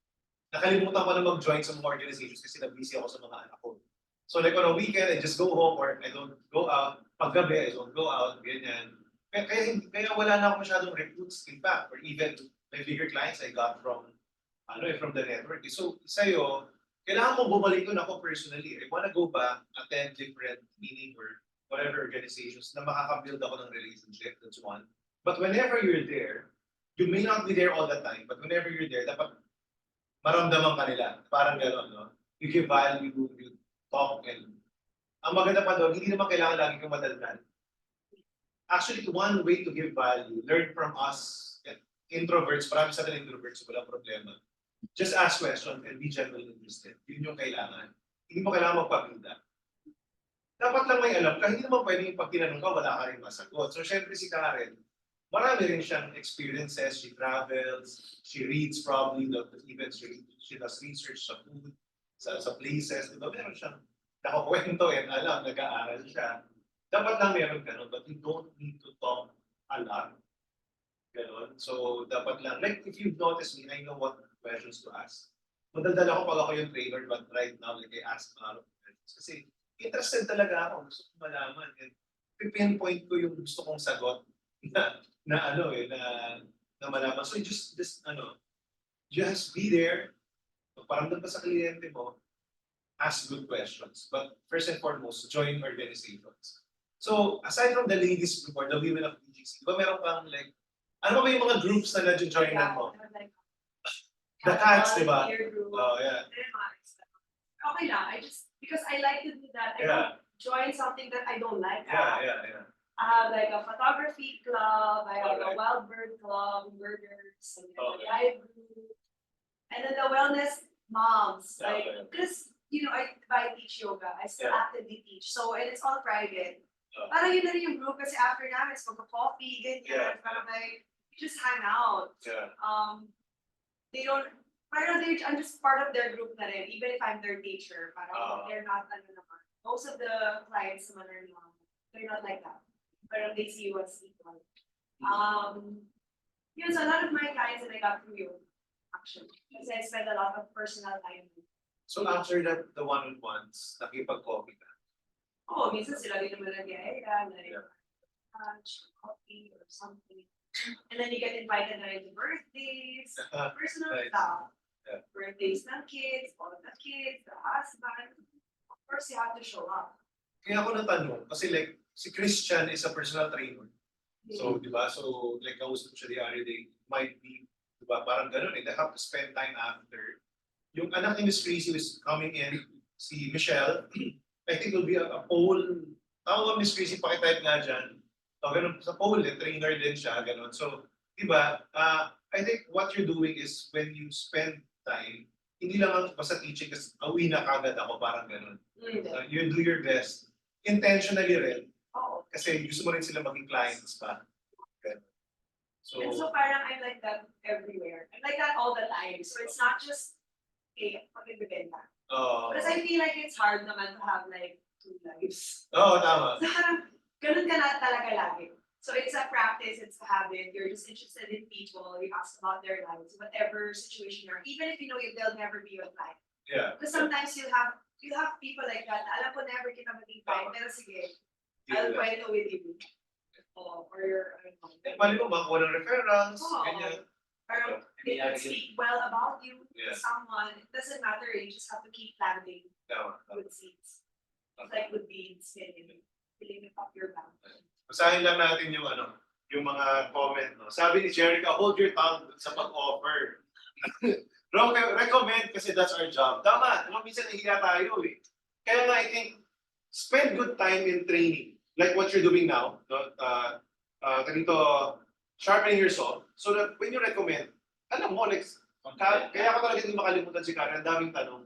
Nakalimutan ko na mag-join sa mga organizations kasi na-busy ako sa mga anak ko. So like on a weekend, I just go home or I don't go out. Paggabi, I don't go out, ganyan. Kaya wala na ako masyadong recruits, in fact, or even my bigger clients I got from the network. So sa'yo, kailangan mo bumalik doon ako personally. I wanna go back, attend different meeting or whatever organizations na makaka-build ako ng relationship. That's one. But whenever you're there, you may not be there all the time, but whenever you're there, dapat maramdaman ka nila. Parang gano'n, no? You give value, you talk, and ang maganda pa doon, hindi naman kailangan lagi kang madaldal. Actually, one way to give value, learn from us, introverts, marami sa atin introverts, walang problema. Just ask questions and be genuinely interested. Yun yung kailangan. Hindi mo kailangan magpabida. Dapat lang may alam ka, hindi naman pwedeng pag tinanong ka, wala ka rin masagot. So, syempre si Karen, marami rin siyang experiences, she travels, she reads probably, even she does research sa food, sa places, diba? Meron siyang nakakwento and alam, nag-aaral siya. dapat lang meron ganun, but you don't need to talk a lot. Ganon. So, dapat lang, like, if you've noticed me, I know what questions to ask. Madaldal ako pag ako yung trainer, but right now, like, I ask a lot of questions. Kasi, interested talaga ako. Gusto ko malaman. And, pinpoint ko yung gusto kong sagot na ano eh, na malaman. So, just be there. Paramdam ka sa kliyente mo, ask good questions. But first and foremost, join organizations. So, aside from the ladies group or the women of BGC, di ba meron kang like, ano ba yung mga groups na na-joinan mo? The cats, di ba? Volunteer group. Oh, yeah. Okay lang, because I like to do that. I don't join something that I don't like. Yeah. I have like a photography club, I have a Alright. wild bird club, birders, and then a Okay. dive group. And then the wellness moms, like, Okay. because, I teach yoga, I still Yeah. actively teach, so, and it's all private. Oh. Parang yun na rin yung group kasi after namin, it's mag-coffee, ganyan, Yeah. parang like, we just hang out. Yeah. They don't, I'm just part of their group na rin, even if I'm their teacher, parang they're not, ano naman. Most of the clients naman are not, they're not like that. Parang they see you as equal. So a lot of my clients that I got through you, actually, kasi I spend a lot of personal time. So after that, the one-on-ones, nakipag-coffee ka. Oh, minsan sila din naman nag-iaya, like, Yeah. coffee or something. And then you get invited na rin to birthdays, personal Nice. stuff. Yeah. Birthdays ng kids, all of the kids, the husband. Of course, you have to show up. Kaya ako natanong, kasi like, si Christian is a personal trainer. So, di ba? So, like, kausap siya the other day, might be, di ba, parang ganun eh, they have to spend time after. Yung anak ni Miss Chrissy was coming in, si Michelle, I think will be a poll. Tawag Miss Chrissy, pakitype nga dyan. So, ganun, sa poll, trainer din siya, ganun. So, di ba, I think what you're doing is when you spend time, hindi lang ang basta teaching kasi awi na kagad ako, parang ganun. You do your best. Intentionally rin, Oh. kasi gusto mo rin sila maging clients pa. Ganun. So, And so parang I'm like that everywhere. I'm like that all the time. So it's not just, okay, pagbibenta. Because I feel like it's hard naman to have like 2 lives. tama. So parang ganun ka na talaga lagi. So it's a practice, it's a habit. You're just interested in people, you ask about their lives, whatever situation you're, even if you know they'll never be your client. Yeah. Because sometimes you have people like that. Alam ko never kita maging client, pero sige, I'll kwento with you. Or your, Mali mo makuha ng referrals, Oo. ganyan. Parang they can speak well about you Yeah. to someone. It doesn't matter, you just have to keep planting Tama. good seeds. Like good beans, filling up your bank. Basahin lang natin yung yung mga comment. No? Sabi ni Jerica, hold your tongue sa pag-offer. Wrong, recommend kasi that's our job. Tama, minsan nahiya tayo eh. Kaya nga I think, spend good time in training. Like what you're doing now. No? Ganito, sharpening your saw. So that when you recommend, alam mo, like, kaya ako talaga hindi makalimutan si Karen, ang daming tanong.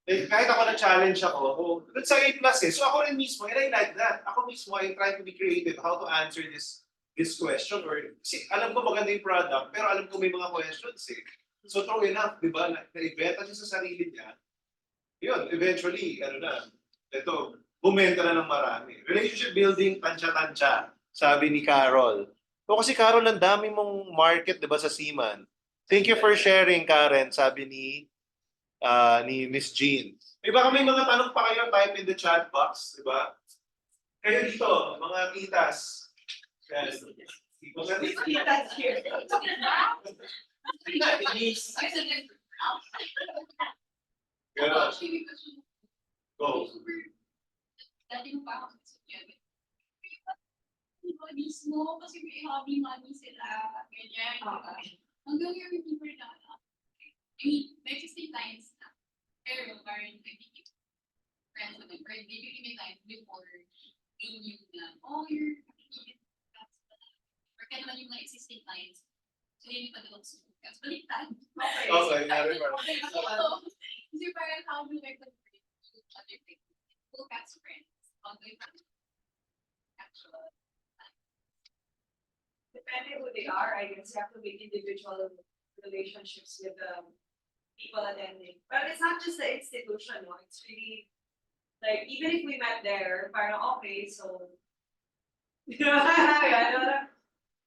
Like, kahit ako na-challenge ako, let's say A+ eh. So ako rin mismo, and I like that. Ako mismo, I try to be creative how to answer this question. Or, kasi alam ko maganda yung product, pero alam ko may mga questions eh. So true enough, di ba, na-ibenta siya sa sarili niya. Yun, eventually, ito, bumenta na ng marami. Relationship building, tansya-tansya, sabi ni Carol. O kasi Carol, ang dami mong market, di ba, sa Seaman. Thank you for sharing, Karen, sabi ni Miss Jean. May baka may mga tanong pa kayo, type in the chat box, di ba? Kayo dito, mga titas. Yan. Mga titas. That's here. Ganon. Go. Dati pa ako sa Kevin. Mismo, kasi may hobby money sila, ganyan. Hanggang yung remember na, I mean, may 16 times na. Pero parang nagiging friends with them. Or maybe may times before they knew na, oh, you're nakikita. Or kaya naman yung mga existing clients. So, yun yung pagdalong sa podcast. Baliktad. Okay, na-remember. Kasi parang how do I convert to other things? Full cast friends. Ongoing friends. Actual. Depending who they are, I guess you have to make individual relationships with the people attending. But it's not just the institution, no? It's really like even if we met there, parang okay, so Yeah,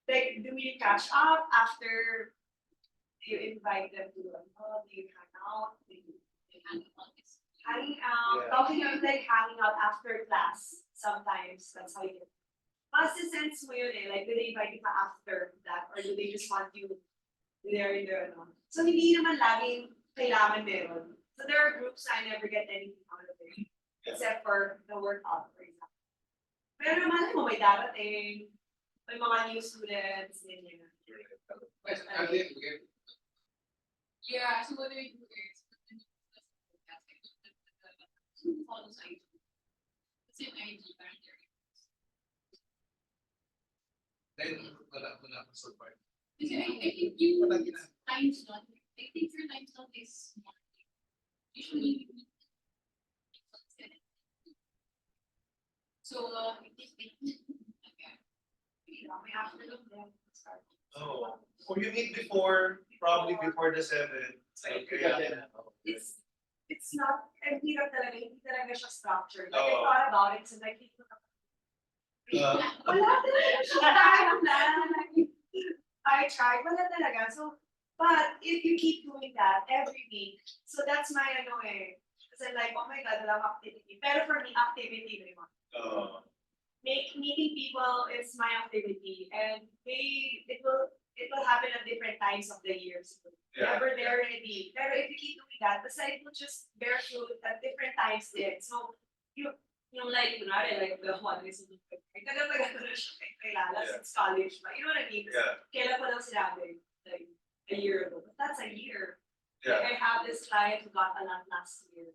like, do you catch up after you invite them to do you hang out? Do you hanging out? Yeah. Talking about like hanging out after class sometimes. That's how you sense mo yun eh. Like, do they invite you pa after that? Or do they just want you there in their ano? So, hindi naman laging kailangan meron. So, there are groups I never get anything out of it. Yeah. Except for the workout, for example. Pero naman mo, may darating. May mga new students, ganyan. Yes, at the end, we Yeah, so what do we do is, follow IG. Kasi yung IG, parang there. then wala so far. Kasi I think yung Walang ginagawa. time slot, I think your time slot is morning. Usually, we meet at 7. So, I think May afternoon din. Start. Oh, or you meet before, probably before the 7. Kaya, It's not, hindi talaga siya structured. Like, I Oo. thought about it, so like, uh, wala talaga siya time na. I tried, wala talaga. So, but if you keep doing that every week, so that's my ano eh. Kasi like, oh my God, walang activity. Pero for me, activity naman. Meeting people is my activity, and it will happen at different times of the year. So Yeah. whenever they're ready. Pero if you keep doing that, basta it will just bear fruit at different times din. So yung like, kunwari, like the one is tagal-tagal ko na siya kilala Yeah. since college. But you know what I mean? yeah, Kailan ko lang sinabi, like a year ago. But that's a year. yeah. Like I have this client who got a lot last year.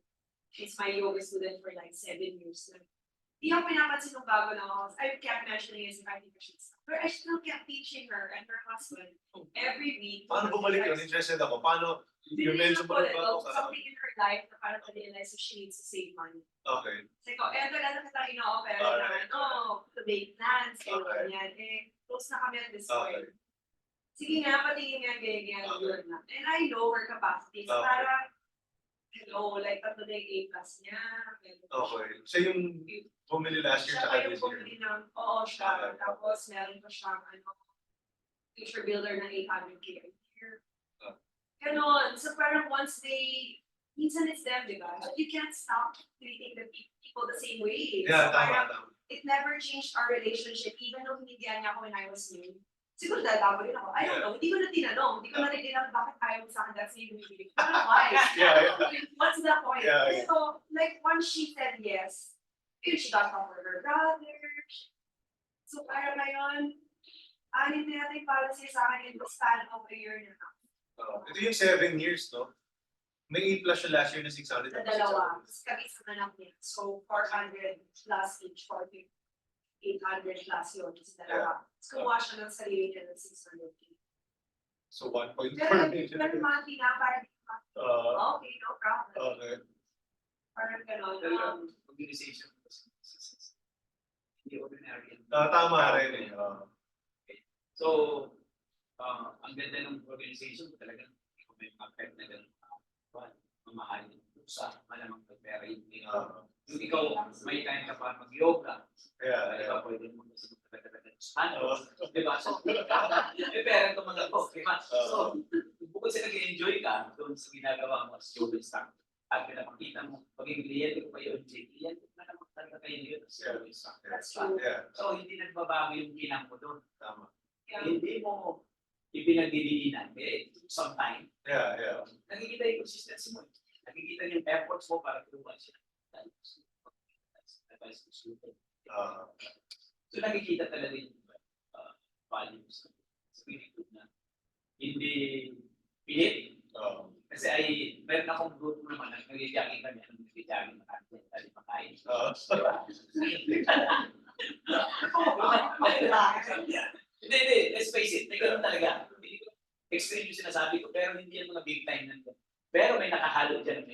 She's my yoga student for like 7 years. Di ako pinapansin nung bago lang ako. I kept mentioning it if I think I should stop. But I still kept teaching her and her husband every week. Paano bumalik yun? Interested ako. Paano, you mentioned mo ba? Something in her life na parang na-realize that she needs to save money. Okay. Kasi ko, tagal na kita ino-opera Alright. na, to make plans, Okay. ganyan. Close na kami at this point. Okay. Sige nga, patingin nga, ganyan, Okay. yun na. And I know her capacity. So Okay. parang, like, tatlo na yung A+ niya. Okay. Siya yung bumili last year Siya sa pa yung this year. bumili ng, oo siya. Okay. Tapos meron pa siyang, future builder na 800K a year. Okay. Ganon. So parang once minsan it's them, di ba? But you can't stop treating the people the same way. Yeah, So tama, parang, tama. it never changed our relationship, even though hinindihan niya ako when I was new. Siguro dahil bago rin ako. I don't know. Hindi ko na tinanong. Hindi ko na rin tinanong bakit ayaw mo sa akin. That's yung binibigay. Parang why? Yeah, What's the point? Yeah, yeah. So, like, once she said yes, yun, she got from her brother. So, para ngayon, anin na natin policy sa akin in the span of a year and a half. Ito yung 7 years, no? May A+ siya last year na 600. Na dalawa. Kami sa anak niya. So, 400 plus each, 40, 800 plus yun. Kasi dalawa. So, kumuha siya ng sarili niya ng 600K. So 1.4 Pero million. monthly na, parang, okay, no problem. Okay. Parang gano'n. Organization hindi ordinary. Tama rin eh. So, ang ganda ng organization talagang may affect na gano'n. Mamahalin sa malamang pagpera yung yung ikaw may time ka pa mag-yoga. Yeah, Di yeah. ba pwede mo kasi magpapagdagan sa ano? Di ba? So, may pera ka mga to. Di ba? So, bukod sa nag-enjoy ka doon sa ginagawa mo as yoga instructor, at pinapakita mo, pagiging kliyente ko kayo, kliyente ko na naman talaga kayo yun as yoga instructor. That's true. Yeah, So, hindi nagbabago yung kinang mo doon. tama. Hindi mo ipinagdidilinan. Eh, sometime, Yeah, yeah. nakikita yung consistency mo. Nakikita yung efforts mo para tulungan sila. So nakikita talaga yung values sa pinitod na hindi pilit. Kasi ay, meron akong group naman na nag-jogging kami, nag-jogging na kami, dahil makain. Hindi, let's face it, may ganun talaga. Extreme yung sinasabi ko, pero hindi yung mga big time nandun. Pero may nakahalo dyan.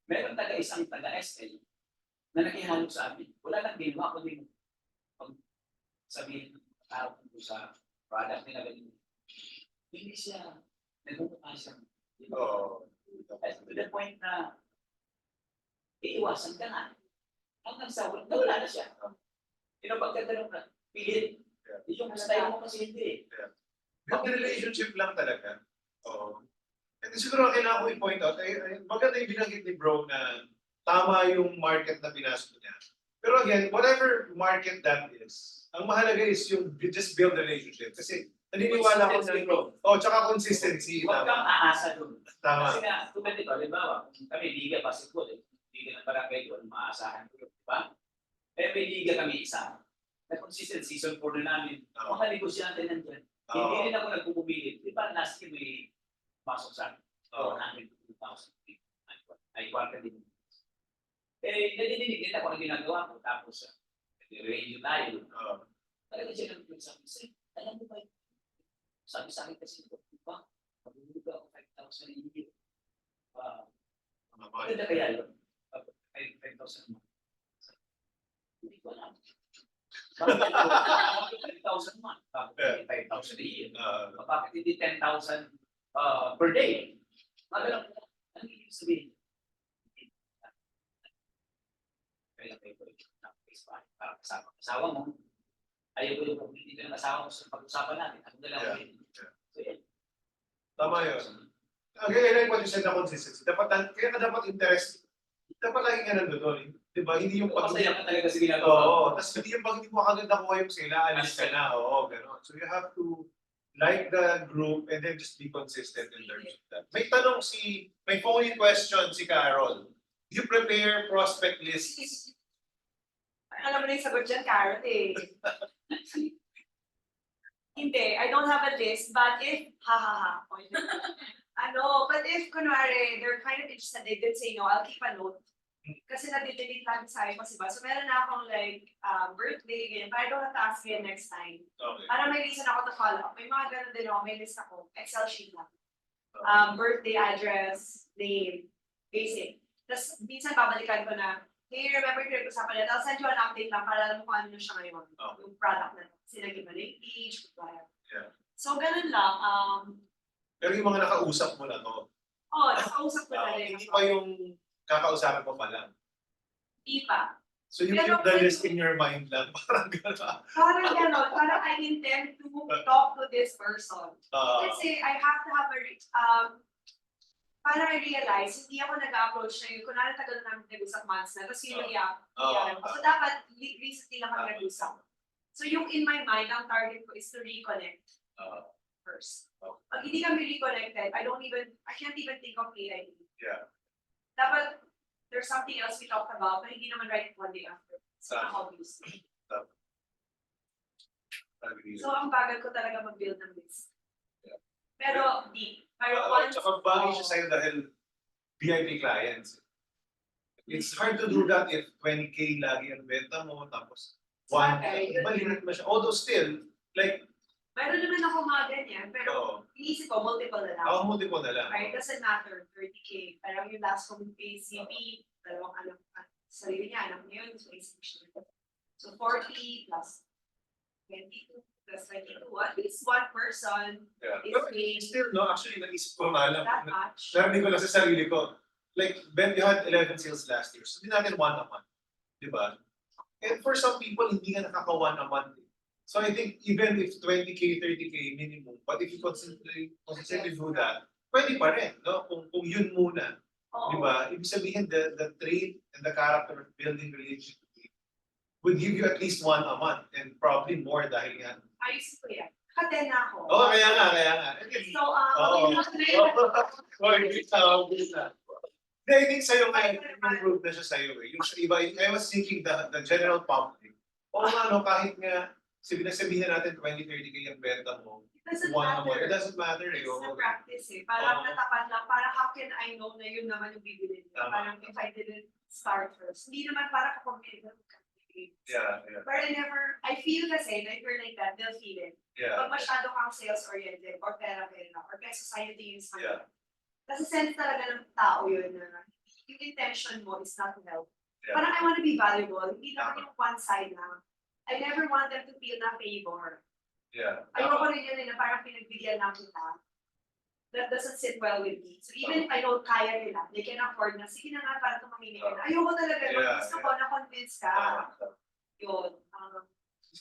Meron isang taga-SL na nakihalo sa amin. Wala nang ginawa, kundi sabihin ng tao sa product nila ganun. Hindi siya, nagmumukha siya. To the point na iiwasan ka nga. Hanggang sa nawala na siya. Yun ang pagkagano'n na, pilit. Yeah. Yung style mo kasi hindi. Build relationship lang talaga. Oo. And siguro kailangan ko i-point out, maganda yung binanggit ni bro na tama yung market na pinasok niya. Pero again, whatever market that is, ang mahalaga is yung just build a relationship. Kasi naniniwala ko Consistency, na, bro. tsaka consistency. Huwag kang Tama. aasa doon. Tama. Kasi nga, tulad nito, halimbawa, kung kami liga basketball, liga ng barangay doon, maaasahan ko yun, di ba? Eh, may liga kami isa. Na consistent season 4 na namin, mga negosyante nandyan. Hindi rin ako nagpupumilit. Di ba, last year may pasok sa akin. 402,000. Ay, kwarta din. Eh, nadidinig din ako ang ginagawa ko. Tapos, radio tayo. Talaga siya nang sabi, sir, alam mo ba, sabi sa akin kasi, di ba, magbubulog ako 5,000 a year. Maganda kaya yun? 5,000 a month. Hindi ko alam. Bakit 5,000 a month? Bakit 5,000 a year? Bakit hindi 10,000 per day? Magalang ko. Ano ibig sabihin? Kaya kayo ko para kasama asawa mo. Ayaw ko yung pag-ibig ng asawa mo sa pag-usapan natin. Ano na lang yun? So, yan. Tama yun. Okay, I like what you said na consistency. Kaya ka dapat interest. Dapat lagi ka nandun. Di ba? Hindi yung Masaya ka talaga sa ginagawa. Oo. Tapos hindi yung pag hindi mo kagad nakuha yung sila, alis ka na. Oo, gano'n. So you have to like the group and then just be consistent in terms of that. May phone-in question si Carol. Do you prepare prospect lists? Alam mo na yung sagot dyan, Carrot eh. Hindi, I don't have a list, but if, but if, kunwari, they're kind of interested, they did say no, I'll keep a note. Kasi nadidelete lang sa akin kasi ba? So meron na akong like, birthday, ganyan, but I don't have to ask again next time. Okay. Para may reason ako to follow up. May mga ganun din ako, may list ako, Excel sheet lang. Birthday, address, name, basic. Tapos minsan babalikan ko na, hey, remember ko usapan natin, I'll send you an update lang para alam mo kung ano siya ngayon. Okay. Yung product na sila given na yung age, whatever. Yeah. So ganun lang. Pero yung mga nakausap mo na to, Nakausap ko na rin. hindi pa yung kakausapin mo pa lang. Hindi pa. So you Pero keep the pwede- list in your mind lang. Parang gano'n. Parang gano'n, parang I intend to talk to this person. Ah, Kasi I have to have para I realize, hindi ako nag-approach na yun. Kunwari tagal namin nag-usap months na, tapos yun yung So dapat recently lang kami nag-usap. So yung in my mind, ang target ko is to reconnect first. Okay. Pag hindi kami reconnected, I can't even think of AID. Yeah. Dapat there's something else we talked about, but hindi naman right one day after. So obviously. So ang bagal ko talaga mag-build ng list. Yeah. Pero once, Tsaka bagay siya sa'yo dahil VIP clients. It's hard to do that if 20K lagi ang benta mo, tapos maliit mo siya. Although still, like, meron naman ako mga ganyan, pero inisip ko, multiple na lang. multiple na lang. Right? Doesn't matter, 30K. Parang yung last kong PCP, dalawang sarili niya, alam niyo yun, so isip siya. So 40 plus 22 plus 22. At least one person Yeah. is Pero paying still, no, actually, naisip ko nga lang. that much. Narinig ko lang sa sarili ko. Like, Ben, you had 11 sales last year. So, hindi natin 1 a month. Di ba? And for some people, hindi ka nakaka-1 a month. So, I think even if 20K, 30K minimum, but if you consistently do that, pwede pa rin, no? Kung yun muna. Di ba? Ibig sabihin, the trait and the character of building relationship would give you at least 1 a month and probably more dahil nga. Ayos ko yan. Katen na ako. Kaya nga. So, I think sa'yo nga, improve na siya sa'yo eh. Yung iba, I was thinking the general public. Kahit nga, sabihin natin 20-30K ang benta mo, doesn't one a month, matter. it doesn't matter eh. It's the practice eh. Parang Oo. natapat lang. Parang how can I know na yun naman yung bibili nila? Tama. Parang if I didn't start first. Hindi naman para kapag Yeah. But I feel kasi na if you're like that, they'll feel it. Pag masyado kang sales-oriented or pera-pera or kaya society is Yeah. Kasi sense talaga ng tao yun na yung intention mo is not to help. Yeah. Parang I want to be valuable. Hindi naman Tama. yung one side lang. I never want them to feel na favor. Yeah. Ayoko rin yun na parang pinagbigyan lang kita. That doesn't sit well with me. So even if I don't kaya nila, they can afford na, sige na nga para tumahimik ka na. Ayoko talaga. Yeah, Gusto ko na convince ka. Yun.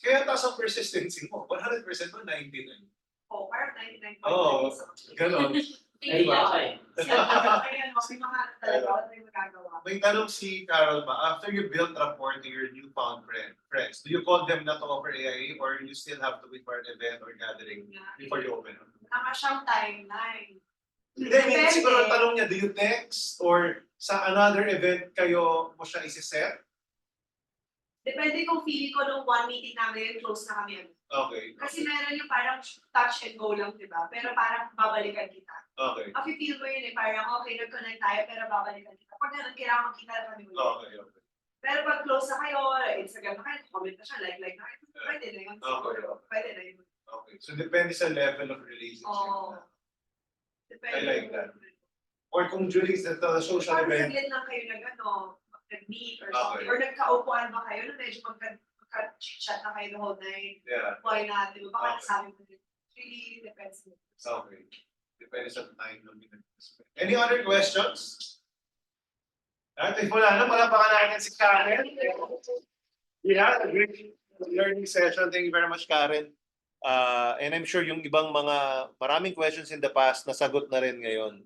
Kaya taas ang persistency mo. 100% mo, 99. Oh, parang 99.9. Oo. Ganon. Ay, okay. Ayan, may mga talaga, may magagawa. May tanong si Carol ba, after you build rapport to your newfound friends, do you call them not to offer AIA or you still have to wait for an event or gathering before you open up? Tama siyang timeline. Hindi, may siguro ang tanong niya, do you text or sa another event kayo mo siya isi-set? Depende kung feeling ko nung one meeting namin, close na kami. Okay. Kasi meron yung parang touch and go lang, di ba? Pero parang babalikan kita. Okay. Ako feel ko yun parang okay, nag-connect tayo, pero babalikan kita. Pag ganun, kailangan magkita na kami ulit. Okay. Pero pag close na kayo, Instagram na kayo, comment na siya, like na kayo, pwede na yun. Okay. Pwede na yun. Okay. So depende sa level of relationship. Oo. I Depende. like that. Or kung during the social Parang event. saglit lang kayo nag-meet or Okay. something. Or nagkaupuan ba kayo na medyo magka-chit-chat na kayo the whole night. Yeah. Why not? Diba? Baka Okay. nasabi mo din. Really depends. Okay. Depende sa time ng pinag-spend. Any other questions? At if wala na, palapakan natin si Karen. Yeah, a great learning session. Thank you very much, Karen. And I'm sure yung ibang maraming questions in the past nasagot na rin ngayon.